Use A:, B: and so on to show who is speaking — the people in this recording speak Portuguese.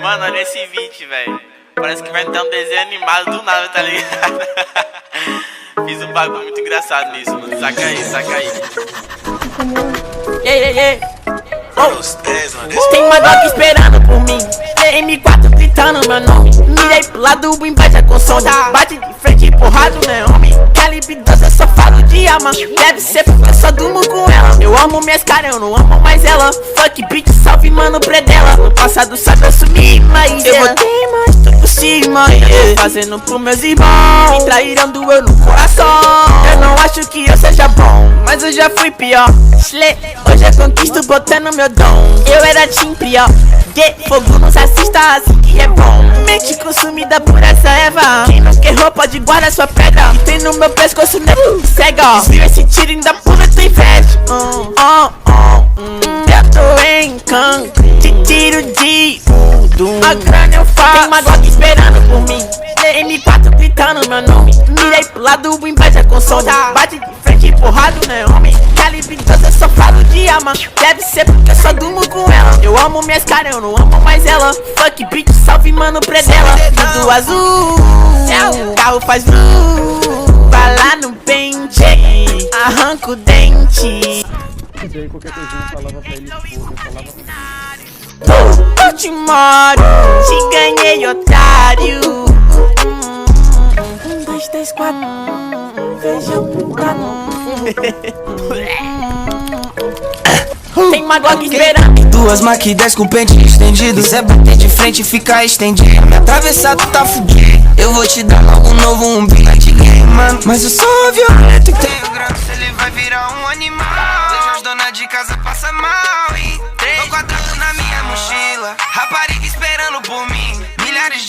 A: Mano, olha esse vídeo, velho. Parece que vai ter um desenho animado do nada, tá ligado? Fiz um bagulho muito engraçado nisso, mano. Saca aí, saca aí.
B: Tem uma Glock esperando por mim, M4 gritando meu nome. Mirei pro lado, o embaixo com som. Bate de frente, porrado, né, homem? Calibre 12, eu só falo de alma. Deve ser porque eu só durmo com ela. Eu amo minhas caras, eu não amo mais ela. Fuck bitch, salve mano predela. No passado só eu sumi, mas eu voltei, mas tô por cima. Eu tô fazendo pros meus irmãos. Me traíram, doeu no coração. Eu não acho que eu seja bom, mas eu já fui pior. Hoje eu conquisto botando meu dom. Eu era team pior. Fogo nos assista, assim que é bom. Mente consumida por essa erva. Quem não quer roupa de guarda sua pedra. Que tem no meu pescoço, né? Cega. Desvia esse tiro e ainda pula tua inveja. Eu tô em cancro. De tiro de voodoo. A grana eu faço. Tem uma Glock esperando por mim. M4 gritando meu nome. Mirei pro lado, o embaixo com som. Bate de frente, porrado, né, homem? Calibre 12, eu só falo de alma. Deve ser porque eu só durmo com ela. Eu amo minhas caras, eu não amo mais ela. Fuck bitch, salve mano predela. Tudo azul, carro faz blue. Vai lá no pente, arranca o dente.
C: E aí qualquer coisinha eu falava pra ele,
B: Eu te moro, te ganhei, otário. 1, 2, 3, 4. Feijão putado. Tem uma Glock esperando.
D: Duas Mac 10 com pente estendido. Se é bater de frente e ficar estendido, me atravessado tá fudido. Eu vou te dar logo um novo, um bilhete game, mano. Mas eu sou violento e tenho grana, se ele vai virar um animal. Vejo as donas de casa passa mal. E tô quadrando na minha mochila, rapariga esperando por mim. Milhares de